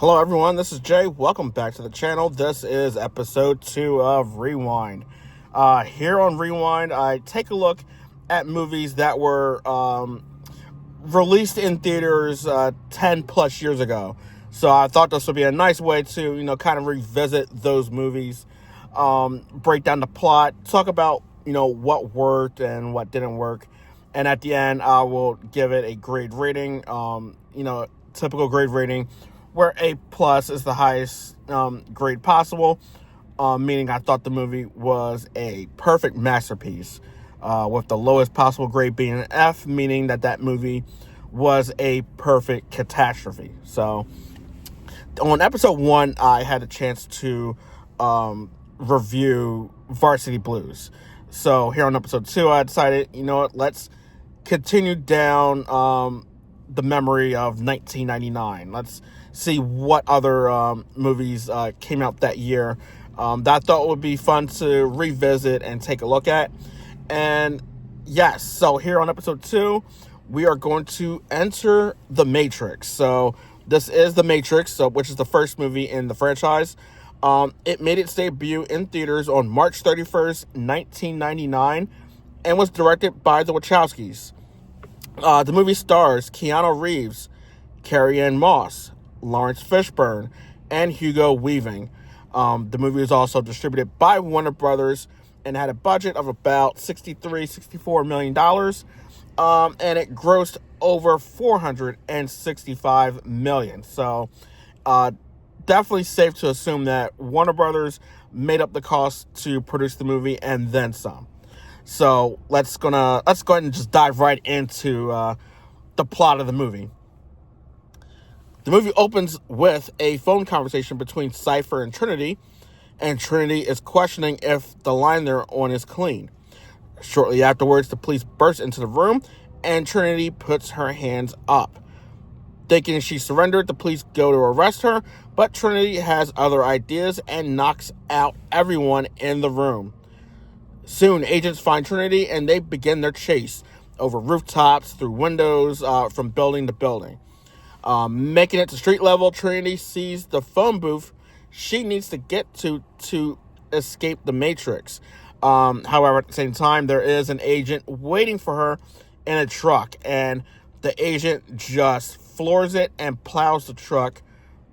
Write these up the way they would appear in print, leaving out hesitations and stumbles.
Hello everyone, this is Jay. Welcome back to the channel. This is episode 2 of Rewind. Here on Rewind, I take a look at movies that were released in theaters 10 plus years ago. So I thought this would be a nice way to, kind of revisit those movies, break down the plot, talk about, what worked and what didn't work. And at the end, I will give it a grade rating, typical grade rating, where A plus is the highest grade possible, meaning I thought the movie was a perfect masterpiece, with the lowest possible grade being an F, meaning that movie was a perfect catastrophe. So on episode 1, I had a chance to review Varsity Blues. So here on episode 2, I decided, let's continue down the memory of 1999. Let's see what other movies came out that year that I thought would be fun to revisit and take a look at. And yes, so here on episode 2, we are going to enter The Matrix. So this is The Matrix, which is the first movie in the franchise. It made its debut in theaters on March 31st, 1999, and was directed by the Wachowskis. The movie stars Keanu Reeves, Carrie-Anne Moss, Lawrence Fishburne, and Hugo Weaving. The movie was also distributed by Warner Brothers and had a budget of about $64 million. And it grossed over $465 million. So, definitely safe to assume that Warner Brothers made up the cost to produce the movie and then some. So let's go ahead and just dive right into the plot of the movie. The movie opens with a phone conversation between Cypher and Trinity is questioning if the line they're on is clean. Shortly afterwards, the police burst into the room, and Trinity puts her hands up. Thinking she surrendered, the police go to arrest her, but Trinity has other ideas and knocks out everyone in the room. Soon, agents find Trinity, and they begin their chase over rooftops, through windows, from building to building. Making it to street level, Trinity sees the phone booth she needs to get to escape the Matrix. However, at the same time, there is an agent waiting for her in a truck, and the agent just floors it and plows the truck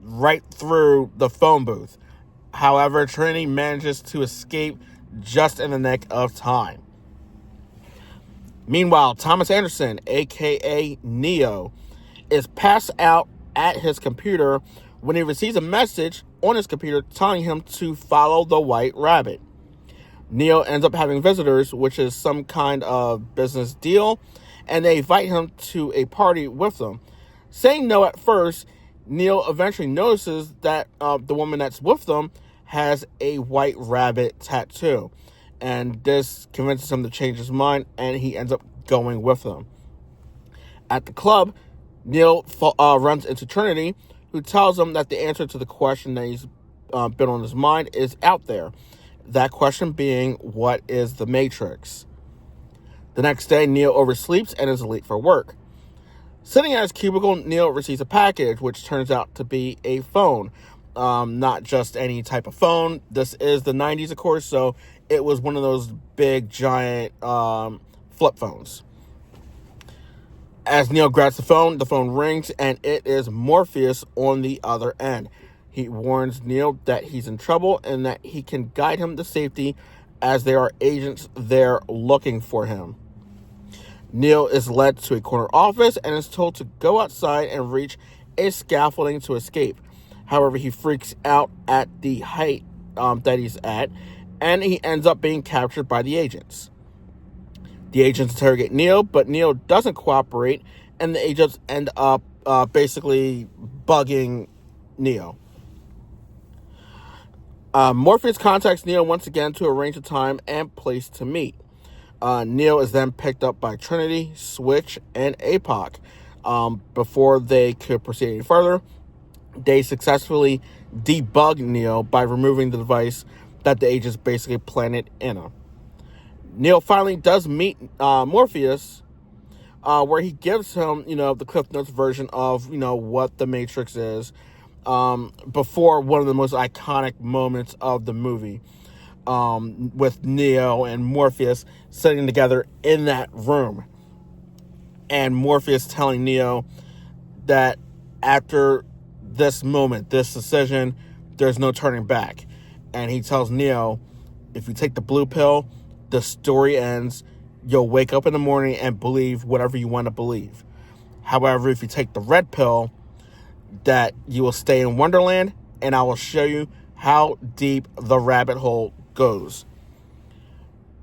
right through the phone booth. However, Trinity manages to escape just in the nick of time. Meanwhile, Thomas Anderson, aka Neo, is passed out at his computer when he receives a message on his computer telling him to follow the White Rabbit. Neo ends up having visitors, which is some kind of business deal, and they invite him to a party with them. Saying no at first, Neo eventually notices that the woman that's with them has a white rabbit tattoo, and this convinces him to change his mind, and he ends up going with them. At the club, Neo runs into Trinity, who tells him that the answer to the question that he's been on his mind is out there. That question being, what is the Matrix? The next day, Neo oversleeps and is late for work. Sitting at his cubicle, Neo receives a package, which turns out to be a phone. Not just any type of phone. This is the 90s, of course, so it was one of those big, giant flip phones. As Neo grabs the phone rings, and it is Morpheus on the other end. He warns Neo that he's in trouble and that he can guide him to safety, as there are agents there looking for him. Neo is led to a corner office and is told to go outside and reach a scaffolding to escape. However, he freaks out at the height that he's at, and he ends up being captured by the agents. The agents interrogate Neo, but Neo doesn't cooperate, and the agents end up basically bugging Neo. Morpheus contacts Neo once again to arrange a time and place to meet. Neo is then picked up by Trinity, Switch, and APOC. Before they could proceed any further, they successfully debug Neo by removing the device that the agents basically planted in him. Neo finally does meet Morpheus, where he gives him, the Cliff Notes version of, what the Matrix is. before one of the most iconic moments of the movie, with Neo and Morpheus sitting together in that room. And Morpheus telling Neo that after this moment, this decision, there's no turning back. And he tells Neo, if you take the blue pill, the story ends. You'll wake up in the morning and believe whatever you want to believe. However, if you take the red pill, that you will stay in Wonderland, and I will show you how deep the rabbit hole goes.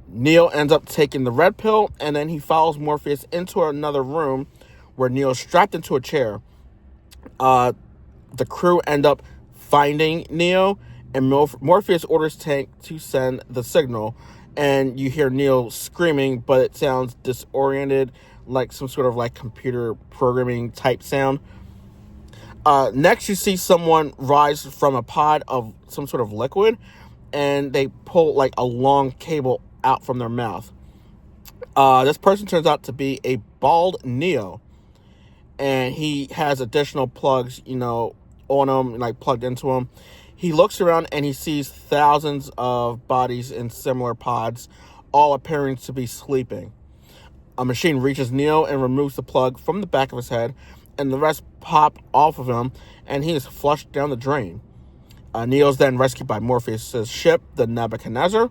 Neo ends up taking the red pill, and then he follows Morpheus into another room where Neo's strapped into a chair. The crew end up finding Neo, and Morpheus orders Tank to send the signal, and you hear Neo screaming, but it sounds disoriented, like some sort of like computer programming type sound. Next, you see someone rise from a pod of some sort of liquid, and they pull like a long cable out from their mouth. This person turns out to be a bald Neo, and he has additional plugs, on him, like plugged into him. He looks around and he sees thousands of bodies in similar pods, all appearing to be sleeping. A machine reaches Neo and removes the plug from the back of his head, and the rest pop off of him, and he is flushed down the drain. Neo is then rescued by Morpheus' ship, the Nebuchadnezzar.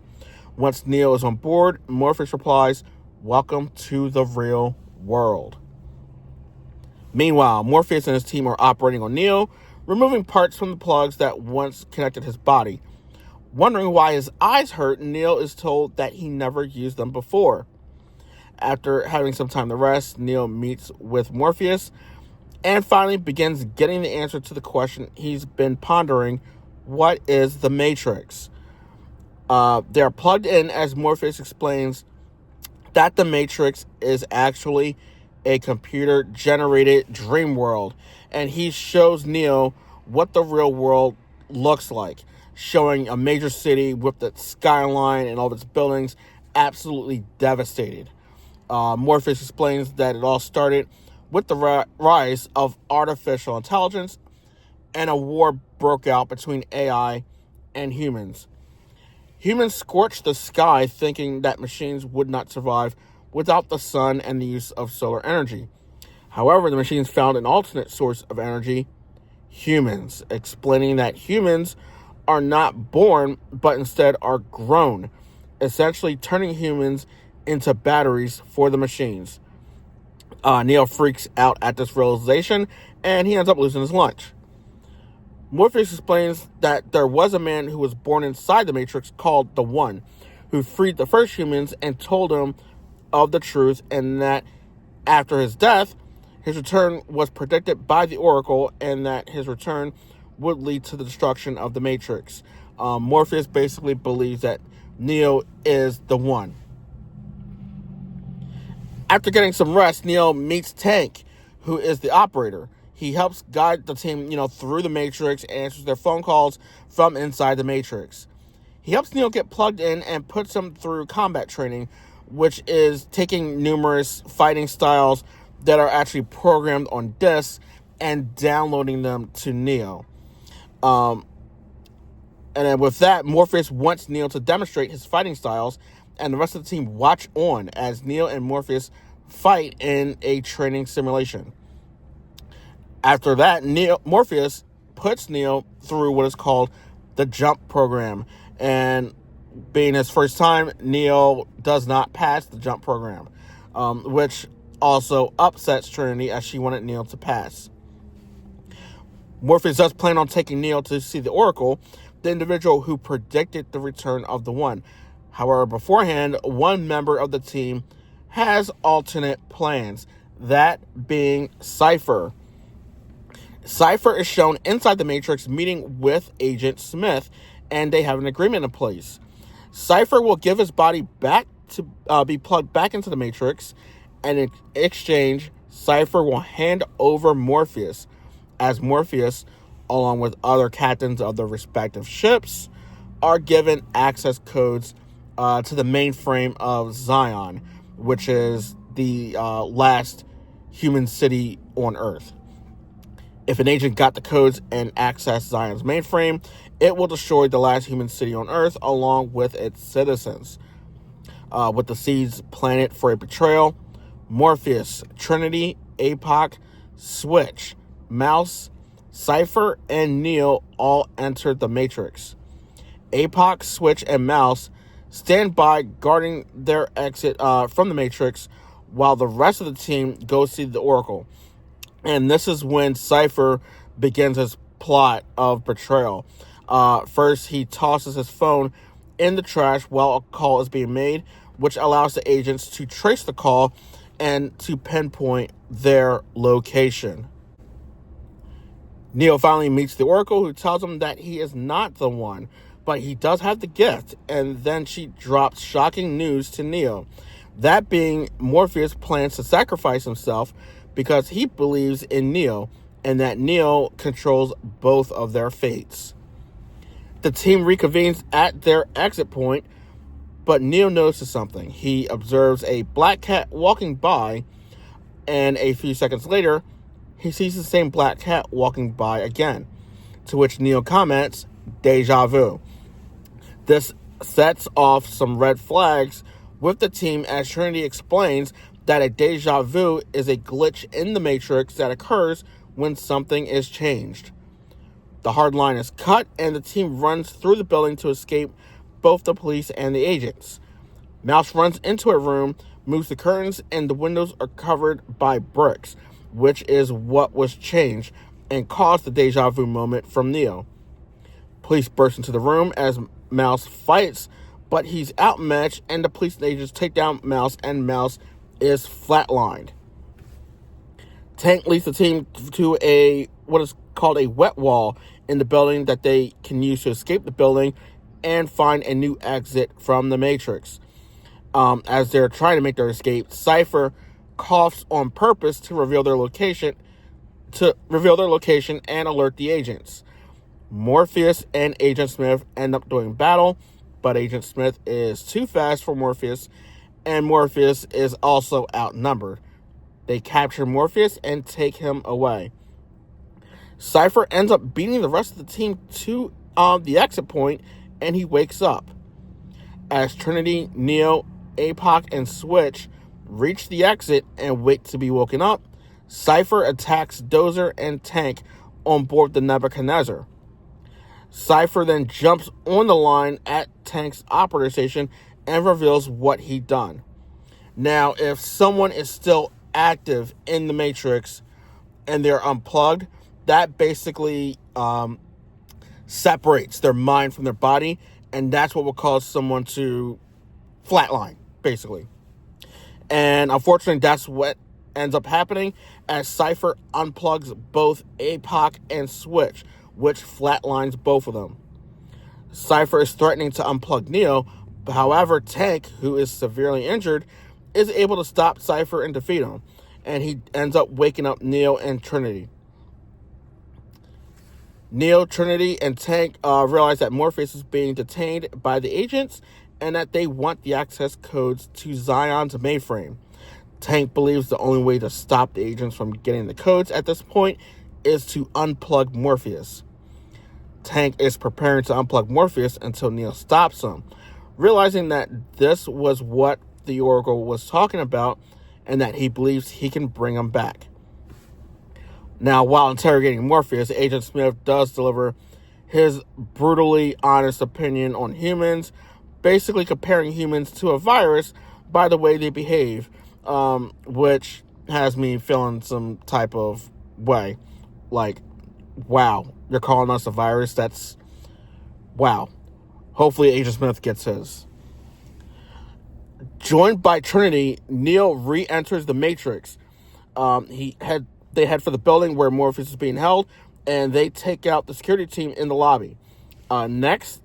Once Neo is on board, Morpheus replies, "Welcome to the real world." Meanwhile, Morpheus and his team are operating on Neo, removing parts from the plugs that once connected his body. Wondering why his eyes hurt, Neo is told that he never used them before. After having some time to rest, Neo meets with Morpheus and finally begins getting the answer to the question he's been pondering: what is the Matrix? They are plugged in as Morpheus explains that the Matrix is actually a computer-generated dream world, and he shows Neo what the real world looks like, showing a major city with the skyline and all of its buildings absolutely devastated. Morpheus explains that it all started with the rise of artificial intelligence, and a war broke out between AI and humans. Humans scorched the sky thinking that machines would not survive without the sun and the use of solar energy. However, the machines found an alternate source of energy: humans, explaining that humans are not born, but instead are grown, essentially turning humans into batteries for the machines. Neo freaks out at this realization, and he ends up losing his lunch. Morpheus explains that there was a man who was born inside the Matrix called the One, who freed the first humans and told them of the truth, and that after his death, his return was predicted by the Oracle, and that his return would lead to the destruction of the Matrix. Morpheus basically believes that Neo is the One. After getting some rest, Neo meets Tank, who is the operator. He helps guide the team, through the Matrix, answers their phone calls from inside the Matrix. He helps Neo get plugged in and puts him through combat training, which is taking numerous fighting styles that are actually programmed on discs and downloading them to Neo. And then with that, Morpheus wants Neo to demonstrate his fighting styles, and the rest of the team watch on as Neo and Morpheus fight in a training simulation. After that, Morpheus puts Neo through what is called the jump program, and being his first time, Neo does not pass the jump program, which also upsets Trinity as she wanted Neo to pass. Morpheus does plan on taking Neo to see the Oracle, the individual who predicted the return of the One. However, beforehand, one member of the team has alternate plans, that being Cypher. Cypher is shown inside the Matrix meeting with Agent Smith, and they have an agreement in place. Cypher will give his body back to be plugged back into the Matrix, and in exchange, Cypher will hand over Morpheus, as Morpheus, along with other captains of the respective ships, are given access codes to the mainframe of Zion, which is the last human city on Earth. If an agent got the codes and accessed Zion's mainframe, it will destroy the last human city on Earth along with its citizens. With the seeds planted for a betrayal, Morpheus, Trinity, APOC, Switch, Mouse, Cypher, and Neo all entered the Matrix. APOC, Switch, and Mouse stand by guarding their exit from the Matrix while the rest of the team goes see the Oracle. And this is when Cypher begins his plot of betrayal. First, he tosses his phone in the trash while a call is being made, which allows the agents to trace the call and to pinpoint their location. Neo finally meets the Oracle, who tells him that he is not the one, but he does have the gift, and then she drops shocking news to Neo. That being, Morpheus plans to sacrifice himself because he believes in Neo, and that Neo controls both of their fates. The team reconvenes at their exit point, but Neo notices something. He observes a black cat walking by, and a few seconds later, he sees the same black cat walking by again, to which Neo comments, "Deja vu." This sets off some red flags with the team as Trinity explains that a deja vu is a glitch in the Matrix that occurs when something is changed. The hard line is cut, and the team runs through the building to escape both the police and the agents. Mouse runs into a room, moves the curtains, and the windows are covered by bricks, which is what was changed and caused the deja vu moment from Neo. Police burst into the room as Mouse fights, but he's outmatched, and the police agents take down Mouse, and Mouse is flatlined. Tank leads the team to what is called a wet wall in the building that they can use to escape the building and find a new exit from the Matrix. As they're trying to make their escape, Cypher coughs on purpose to reveal their location and alert the agents. Morpheus and Agent Smith end up doing battle, but Agent Smith is too fast for Morpheus, and Morpheus is also outnumbered. They capture Morpheus and take him away. Cypher ends up beating the rest of the team to the exit point, and he wakes up. As Trinity, Neo, APOC, and Switch reach the exit and wait to be woken up, Cypher attacks Dozer and Tank on board the Nebuchadnezzar. Cypher then jumps on the line at Tank's operator station and reveals what he'd done. Now, if someone is still active in the Matrix and they're unplugged, that basically separates their mind from their body, and that's what will cause someone to flatline, basically. And unfortunately, that's what ends up happening as Cypher unplugs both APOC and Switch, which flatlines both of them. Cypher is threatening to unplug Neo, but however, Tank, who is severely injured, is able to stop Cypher and defeat him, and he ends up waking up Neo and Trinity. Neo, Trinity, and Tank realize that Morpheus is being detained by the agents and that they want the access codes to Zion's mainframe. Tank believes the only way to stop the agents from getting the codes at this point is to unplug Morpheus. Tank is preparing to unplug Morpheus until Neo stops him, realizing that this was what the Oracle was talking about and that he believes he can bring him back. Now, while interrogating Morpheus, Agent Smith does deliver his brutally honest opinion on humans, basically comparing humans to a virus by the way they behave, which has me feeling some type of way. Like, wow, you're calling us a virus? That's, wow. Hopefully Agent Smith gets his. Joined by Trinity, Neo re-enters the Matrix. They head for the building where Morpheus is being held, and they take out the security team in the lobby. Next,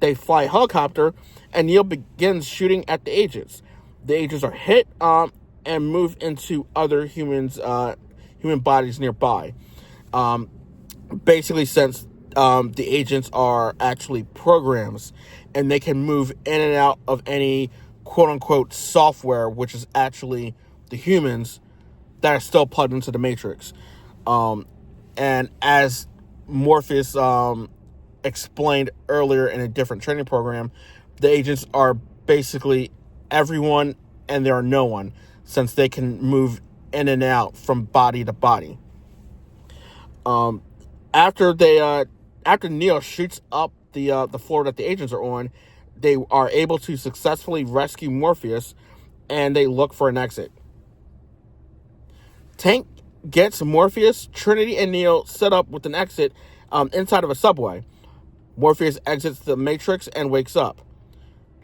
they fly a helicopter, and Neo begins shooting at the agents. The agents are hit and move into other human bodies nearby. Basically, since the agents are actually programs, and they can move in and out of any quote-unquote software, which is actually the humans that are still plugged into the Matrix. And as Morpheus explained earlier in a different training program, the agents are basically everyone and they are no one, since they can move in and out from body to body. After Neo shoots up the floor that the agents are on, they are able to successfully rescue Morpheus, and they look for an exit. Tank gets Morpheus, Trinity, and Neo set up with an exit inside of a subway. Morpheus exits the Matrix and wakes up.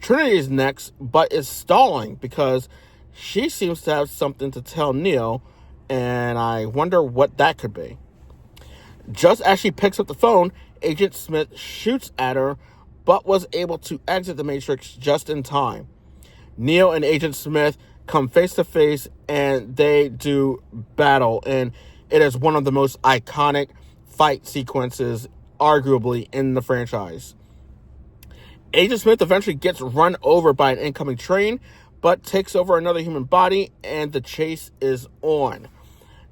Trinity is next, but is stalling because she seems to have something to tell Neo, and I wonder what that could be. Just as she picks up the phone, Agent Smith shoots at her, but was able to exit the Matrix just in time. Neo and Agent Smith come face to face, and they do battle, and it is one of the most iconic fight sequences, arguably, in the franchise. Agent Smith eventually gets run over by an incoming train, but takes over another human body, and the chase is on.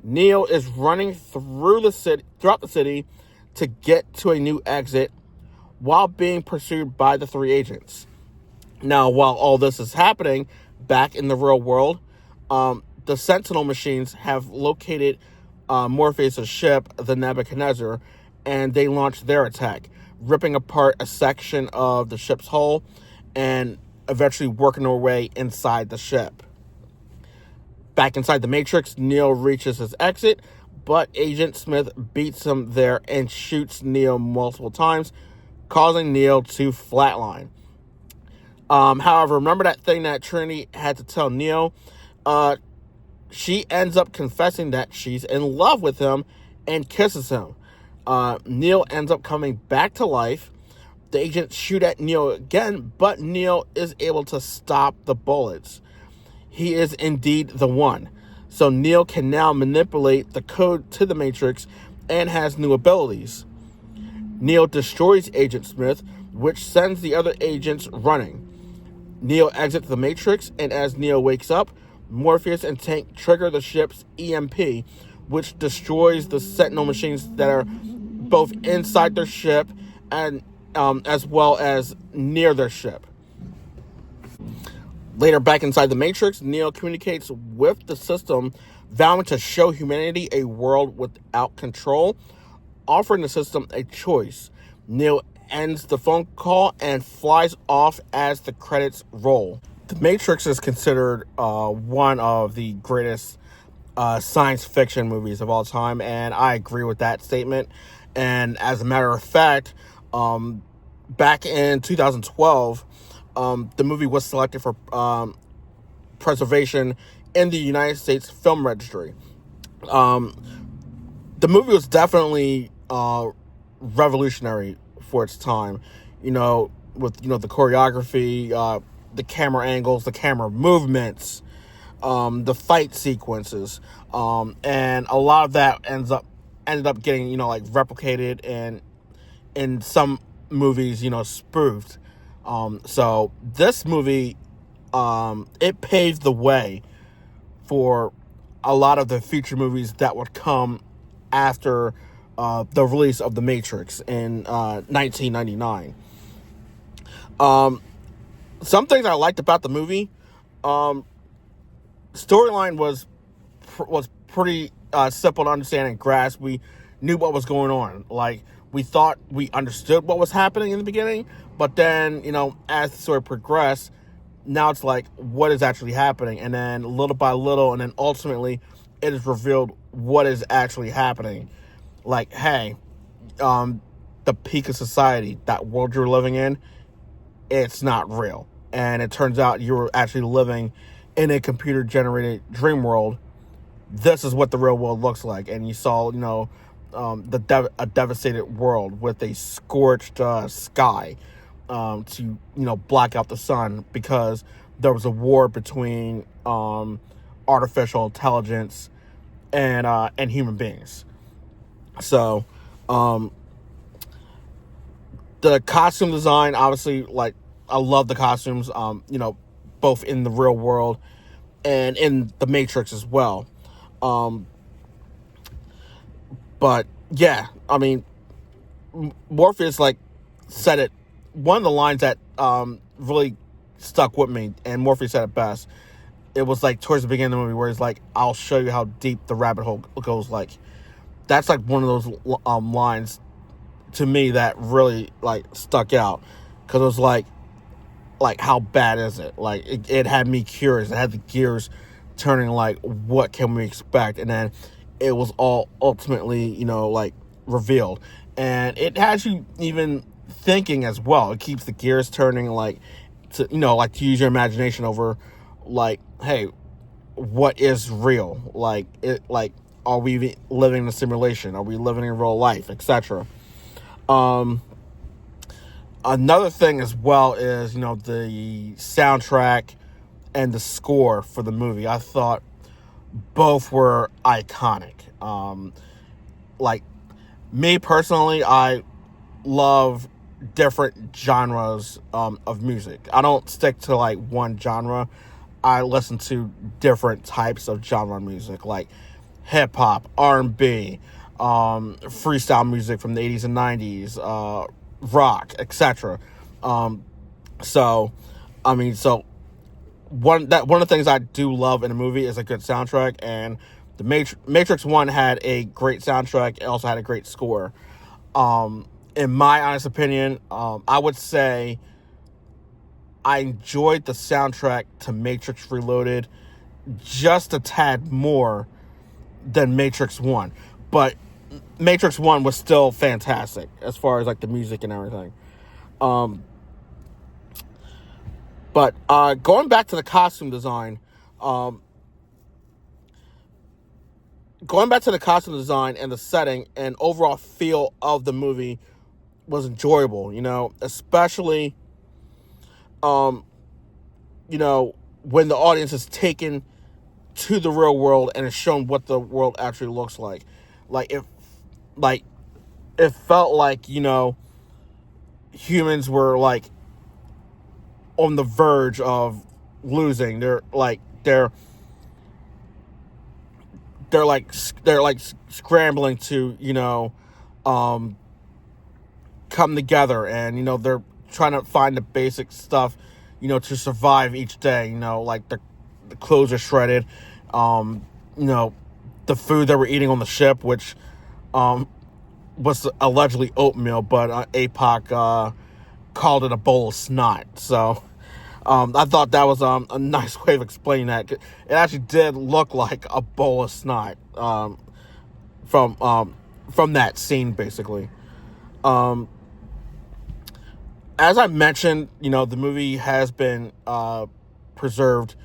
Neo is running throughout the city to get to a new exit while being pursued by the three agents. Now, while all this is happening back in the real world, the Sentinel machines have located Morpheus' ship, the Nebuchadnezzar, and they launch their attack, ripping apart a section of the ship's hull and eventually working their way inside the ship. Back inside the Matrix, Neo reaches his exit, but Agent Smith beats him there and shoots Neo multiple times, causing Neo to flatline. However, remember that thing that Trinity had to tell Neo? She ends up confessing that she's in love with him and kisses him. Neo ends up coming back to life. The agents shoot at Neo again, but Neo is able to stop the bullets. He is indeed the one. So Neo can now manipulate the code to the Matrix and has new abilities. Neo destroys Agent Smith, which sends the other agents running. Neo exits the Matrix, and as Neo wakes up, Morpheus and Tank trigger the ship's EMP, which destroys the Sentinel machines that are both inside their ship and as well as near their ship. Later, back inside the Matrix, Neo communicates with the system, vowing to show humanity a world without control, offering the system a choice. Neo ends the phone call and flies off as the credits roll. The Matrix is considered one of the greatest science fiction movies of all time, and I agree with that statement. And as a matter of fact, back in 2012, the movie was selected for preservation in the United States Film Registry. The movie was definitely revolutionary for its time, with the choreography, the camera angles, the camera movements, the fight sequences, and a lot of that ended up getting replicated and in some movies spoofed. So this movie it paved the way for a lot of the future movies that would come after the release of The Matrix in 1999. Some things I liked about the movie, storyline was pretty simple to understand and grasp. We knew what was going on. Like, we thought we understood what was happening in the beginning, but then, as the story progressed, now it's like, what is actually happening? And then little by little, and then ultimately, it is revealed what is actually happening. Like, hey, the peak of society, that world you're living in, it's not real. And it turns out you're actually living in a computer-generated dream world. This is what the real world looks like. And you saw, a devastated world with a scorched sky to, block out the sun because there was a war between artificial intelligence and human beings. So, the costume design, obviously, I love the costumes, both in the real world and in the Matrix as well. But yeah, I mean, Morpheus like said it. One of the lines that really stuck with me, and Morpheus said it best. It was like towards the beginning of the movie where he's like, "I'll show you how deep the rabbit hole goes." Like that's like one of those lines to me that really like stuck out because it was like how bad is it? Like it had me curious. It had the gears turning. Like what can we expect? And then it was all ultimately like revealed, and it has you even thinking as well. It keeps the gears turning. Like to like to use your imagination over like, hey, what is real? Like it like. Are we living in a simulation? Are we living in real life, etc.? Another thing as well is, the soundtrack and the score for the movie. I thought both were iconic. Like, me personally, I love different genres of music. I don't stick to, like, one genre. I listen to different types of genre music, like hip-hop, R&B, freestyle music from the 80s and 90s, rock, etc. So, I mean, so one of the things I do love in a movie is a good soundtrack, and the Matrix 1 had a great soundtrack. It also had a great score. In my honest opinion, I would say I enjoyed the soundtrack to Matrix Reloaded just a tad more than Matrix 1. But Matrix 1 was still fantastic as far as like the music and everything. But going back to the costume design, and the setting and overall feel of the movie was enjoyable, especially, when the audience is taken to the real world and is shown what the world actually looks like. Like, it felt like, humans were like on the verge of losing. They're like scrambling to come together, and they're trying to find the basic stuff to survive each day. Like the clothes are shredded, the food that we're eating on the ship, which was allegedly oatmeal, but APOC called it a bowl of snot. So I thought that was a nice way of explaining that. It actually did look like a bowl of snot from that scene, basically. As I mentioned, the movie has been preserved,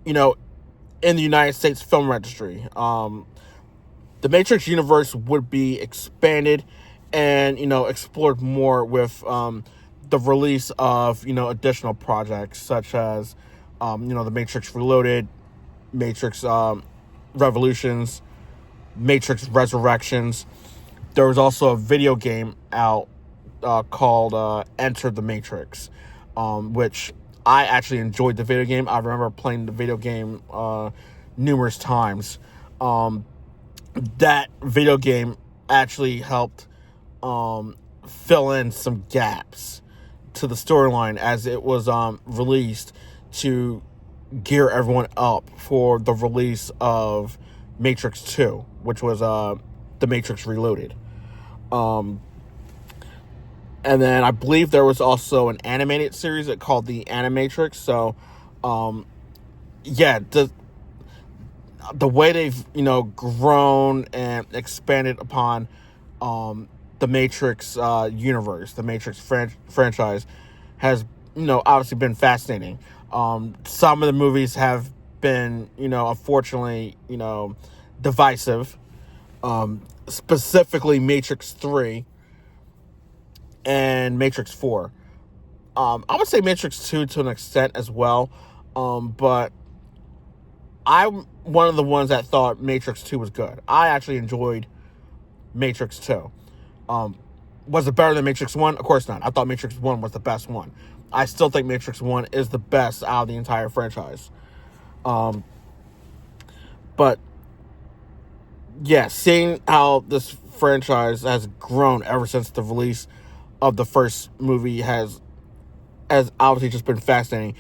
in the United States Film Registry. The Matrix universe would be expanded and, explored more with the release of, additional projects such as, The Matrix Reloaded, Matrix Revolutions, Matrix Resurrections. There was also a video game out called Enter the Matrix, which I actually enjoyed the video game. I remember playing the video game numerous times. That video game actually helped fill in some gaps to the storyline as it was released to gear everyone up for the release of Matrix 2, which was The Matrix Reloaded. And then I believe there was also an animated series called The Animatrix. So, yeah, the way they've, grown and expanded upon the Matrix universe, the Matrix franchise, has, obviously been fascinating. Some of the movies have been, unfortunately, divisive. Specifically Matrix 3 and Matrix 4. I would say Matrix 2 to an extent as well. But I'm one of the ones that thought Matrix 2 was good. I actually enjoyed Matrix 2. Was it better than Matrix 1? Of course not. I thought Matrix 1 was the best one. I still think Matrix 1 is the best out of the entire franchise. But yeah, seeing how this franchise has grown ever since the release of the first movie has obviously just been fascinating,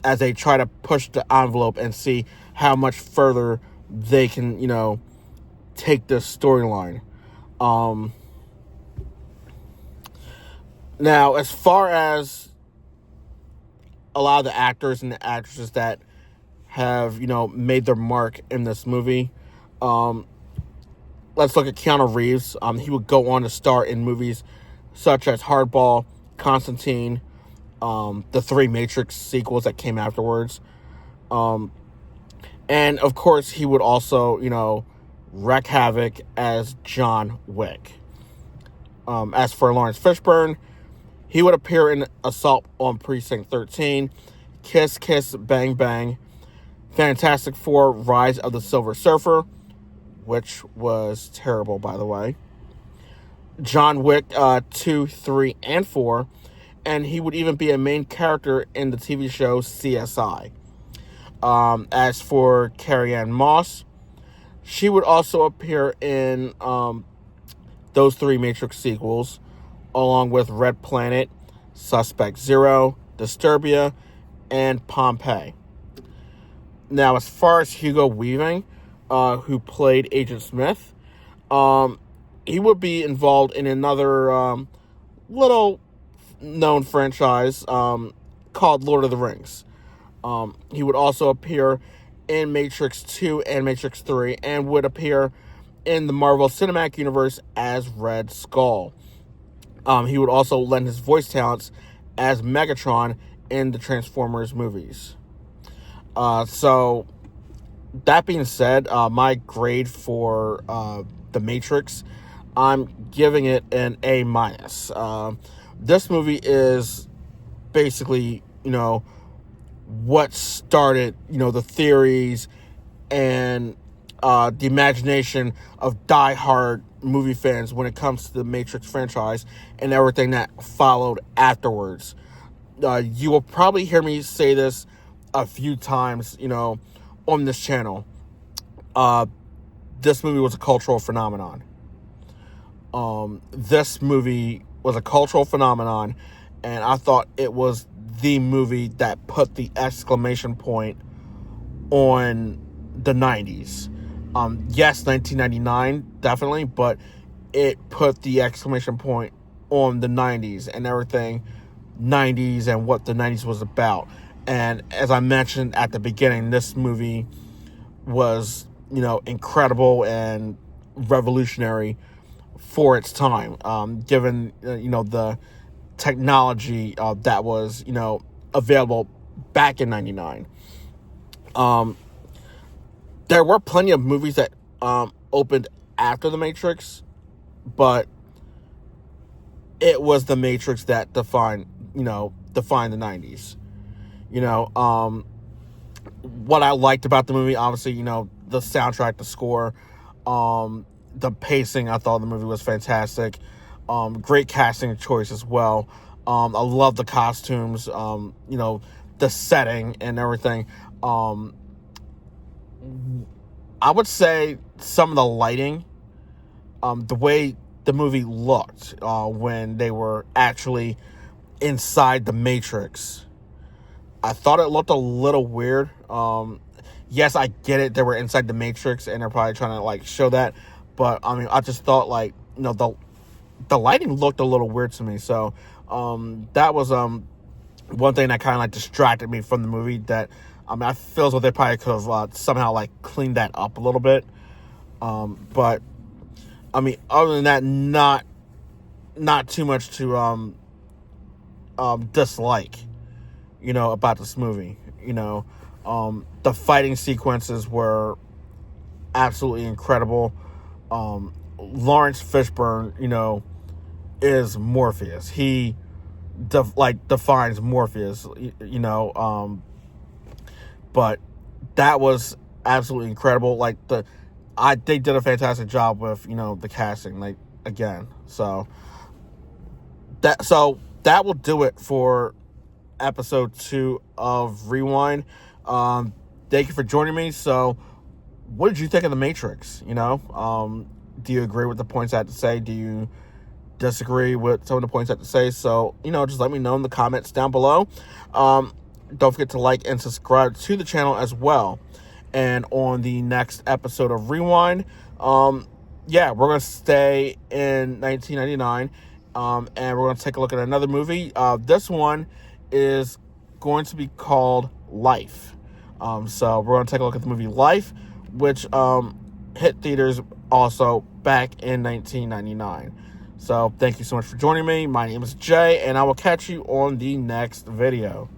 as they try to push the envelope and see how much further they can, take this storyline. Um, Now, as far as a lot of the actors and the actresses that have, made their mark in this movie, um, let's look at Keanu Reeves. He would go on to star in movies such as Hardball, Constantine, the three Matrix sequels that came afterwards. Um, and of course, he would also, wreak havoc as John Wick. As for Lawrence Fishburne, he would appear in Assault on Precinct 13, Kiss Kiss Bang Bang, Fantastic Four: Rise of the Silver Surfer, which was terrible, by the way, John Wick 2, 3, and 4, and he would even be a main character in the TV show CSI. As for Carrie-Anne Moss, she would also appear in those three Matrix sequels, along with Red Planet, Suspect Zero, Disturbia, and Pompeii. Now, as far as Hugo Weaving, who played Agent Smith, he would be involved in another little known franchise called Lord of the Rings. He would also appear in Matrix 2 and Matrix 3, and would appear in the Marvel Cinematic Universe as Red Skull. He would also lend his voice talents as Megatron in the Transformers movies. So, that being said, my grade for The Matrix, I'm giving it an A minus. This movie is basically, what started, the theories and the imagination of die-hard movie fans when it comes to the Matrix franchise and everything that followed afterwards. You will probably hear me say this a few times, on this channel. This movie was a cultural phenomenon. This movie was a cultural phenomenon, and I thought it was the movie that put the exclamation point on the 90s. Yes, 1999, definitely, but it put the exclamation point on the 90s and everything 90s and what the 90s was about. And as I mentioned at the beginning, this movie was, incredible and revolutionary for its time, given, the technology that was, available back in 99. There were plenty of movies that opened after The Matrix, but it was The Matrix that defined the 90s. What I liked about the movie, obviously, the soundtrack, the score, the pacing. I thought the movie was fantastic. Great casting choice as well. I love the costumes, the setting and everything. I would say some of the lighting, the way the movie looked when they were actually inside the Matrix, I thought it looked a little weird. Yes, I get it. They were inside the Matrix and they're probably trying to show that, but I just thought the lighting looked a little weird to me. So that was one thing that kind of distracted me from the movie. That I feel as though they probably could have somehow cleaned that up a little bit. But other than that, not too much to dislike, about this movie. The fighting sequences were absolutely incredible. Lawrence Fishburne, is Morpheus. He defines Morpheus, but that was absolutely incredible. They did a fantastic job with, the casting, again. So that will do it for episode 2 of Rewind. Thank you for joining me. So what did you think of The Matrix? Do you agree with the points I had to say? Do you disagree with some of the points I had to say? So, just let me know in the comments down below. Don't forget to like and subscribe to the channel as well. And on the next episode of Rewind, we're going to stay in 1999, and we're going to take a look at another movie. This one is going to be called Life. So we're going to take a look at the movie Life, which hit theaters also back in 1999. So thank you so much for joining me. My name is Jay, and I will catch you on the next video.